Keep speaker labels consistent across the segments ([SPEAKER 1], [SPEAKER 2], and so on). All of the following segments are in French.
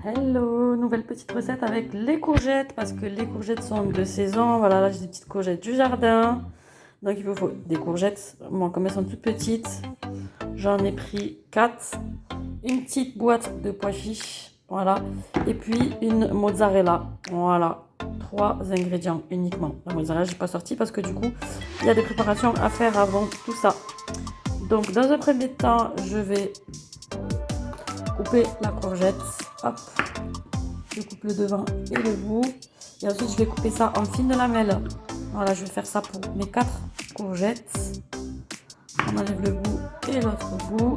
[SPEAKER 1] Hello, nouvelle petite recette avec les courgettes parce que les courgettes sont de saison. Voilà, là j'ai des petites courgettes du jardin. Donc il vous faut des courgettes. Bon, comme elles sont toutes petites, j'en ai pris 4. Une petite boîte de pois chiches. Voilà. Et puis une mozzarella. Voilà. 3 ingrédients uniquement. La mozzarella, je n'ai pas sorti parce que du coup, il y a des préparations à faire avant tout ça. Donc dans un premier temps, je vais couper la courgette. Hop, je coupe le devant et le bout. Et ensuite, je vais couper ça en fines lamelles. Voilà, je vais faire ça pour mes 4 courgettes. On enlève le bout et l'autre bout.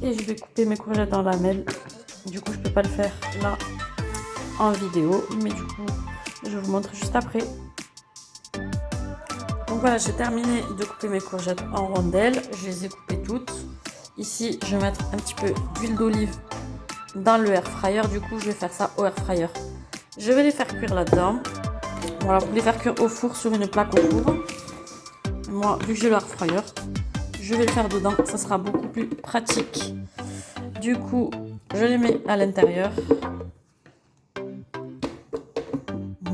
[SPEAKER 1] Et je vais couper mes courgettes en lamelles. Du coup, je peux pas le faire là en vidéo. Mais du coup, je vous montre juste après. Donc voilà, j'ai terminé de couper mes courgettes en rondelles. Je les ai coupées toutes. Ici, je vais mettre un petit peu d'huile d'olive dans le air fryer. Du coup, je vais faire ça au air fryer. Je vais les faire cuire là-dedans. Voilà, pour les faire cuire au four sur une plaque au four. Moi, vu que j'ai le air fryer, je vais le faire dedans. Ça sera beaucoup plus pratique. Du coup, je les mets à l'intérieur.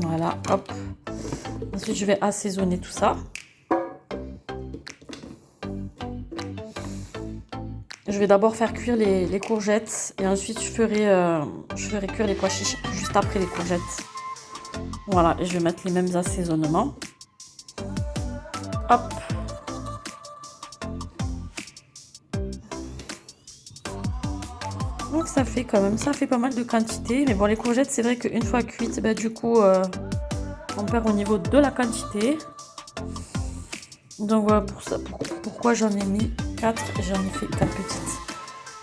[SPEAKER 1] Voilà, hop. Ensuite, je vais assaisonner tout ça. Je vais d'abord faire cuire les courgettes et ensuite je ferai cuire les pois chiches juste après les courgettes. Voilà, et je vais mettre les mêmes assaisonnements. Hop. Donc ça fait pas mal de quantité. Mais bon, les courgettes, c'est vrai qu'une fois cuites, bah, du coup, on perd au niveau de la quantité. Donc voilà pour ça, pourquoi j'en ai mis 4 et j'en ai fait 4 petites.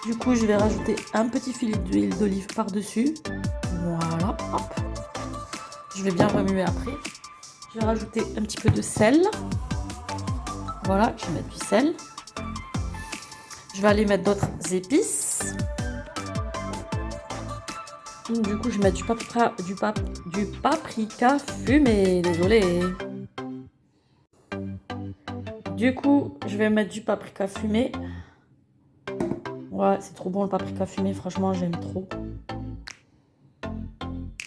[SPEAKER 1] Du coup, je vais rajouter un petit filet d'huile d'olive par-dessus. Voilà, hop. Je vais bien remuer après. Je vais rajouter un petit peu de sel. Voilà, je vais mettre du sel. Je vais aller mettre d'autres épices. Du coup, je vais mettre du paprika fumé. Désolée. Du coup, je vais mettre du paprika fumé. Ouais, c'est trop bon le paprika fumé, franchement, j'aime trop.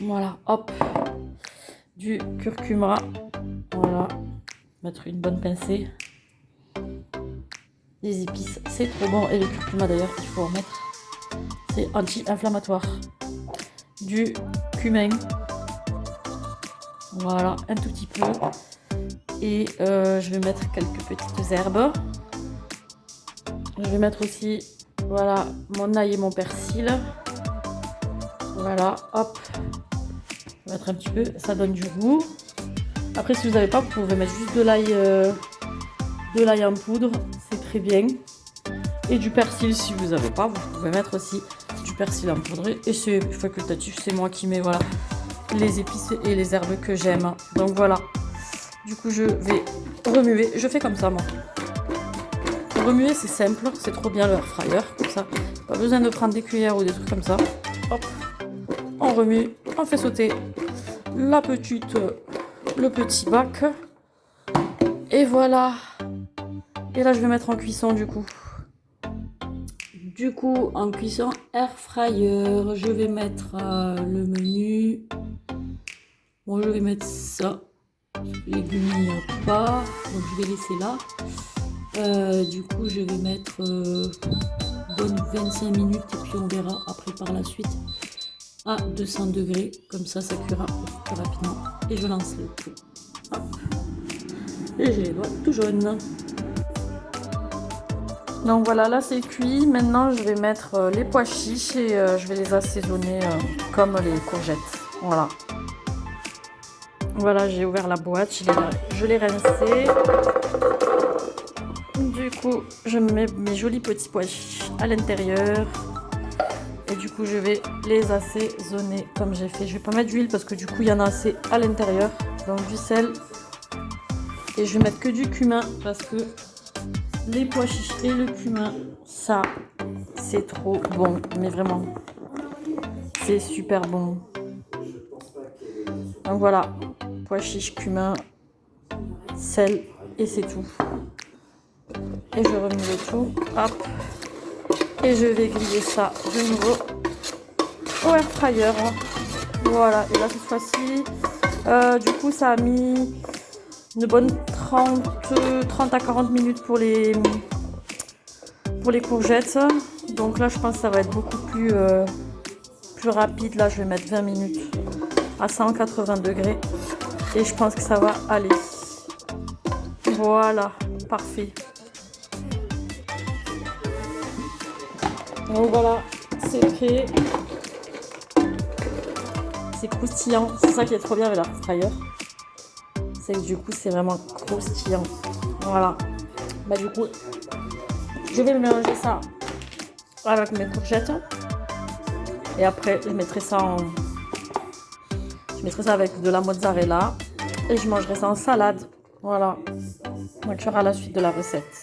[SPEAKER 1] Voilà, hop. Du curcuma. Voilà. Mettre une bonne pincée. Les épices, c'est trop bon. Et le curcuma d'ailleurs, il faut en mettre. C'est anti-inflammatoire. Du cumin. Voilà, un tout petit peu. Et je vais mettre quelques petites herbes. Je vais mettre aussi, voilà, mon ail et mon persil. Voilà, hop. Je vais mettre un petit peu, ça donne du goût. Après, si vous n'avez pas, vous pouvez mettre juste de l'ail en poudre. C'est très bien. Et du persil, si vous n'avez pas, vous pouvez mettre aussi du persil en poudre. Et c'est facultatif, c'est moi qui mets, voilà, les épices et les herbes que j'aime. Donc voilà. Du coup, je vais remuer. Je fais comme ça, moi. Remuer, c'est simple. C'est trop bien le air fryer. Comme ça, pas besoin de prendre des cuillères ou des trucs comme ça. Hop. On remue. On fait sauter le petit bac. Et voilà. Et là, je vais mettre en cuisson, du coup. Du coup, en cuisson air fryer, je vais mettre le menu. Bon, je vais mettre ça. Légumes, il n'y a pas, donc je vais laisser là. Du coup, je vais mettre bonne 25 minutes et puis on verra après par la suite à 200 degrés. Comme ça cuira plus rapidement. Et je lance le tout. Hop. Et j'ai les doigts tout jaunes. Donc voilà, là c'est cuit. Maintenant, je vais mettre les pois chiches et je vais les assaisonner comme les courgettes. Voilà. Voilà, j'ai ouvert la boîte, je l'ai rincée. Du coup, je mets mes jolis petits pois chiches à l'intérieur. Et du coup, je vais les assaisonner comme j'ai fait. Je vais pas mettre d'huile parce que du coup, il y en a assez à l'intérieur. Donc du sel. Et je vais mettre que du cumin parce que les pois chiches et le cumin, ça, c'est trop bon. Mais vraiment, c'est super bon. Donc voilà. Pois chiches, cumin, sel et c'est tout. Et je remue le tout. Hop. Et je vais griller ça de nouveau au air fryer. Voilà, et là cette fois-ci, du coup ça a mis une bonne 30 à 40 minutes pour les courgettes. Donc là je pense que ça va être beaucoup plus rapide. Là je vais mettre 20 minutes à 180 degrés et je pense que ça va aller. Voilà, parfait. Donc voilà, c'est fait. C'est croustillant, c'est ça qui est trop bien avec la fryer. C'est que du coup c'est vraiment croustillant. Voilà. Bah du coup, je vais mélanger ça avec mes courgettes. Et après, je mettrai ça avec de la mozzarella. Et je mangerai ça en salade. Voilà. Donc tu auras la suite de la recette.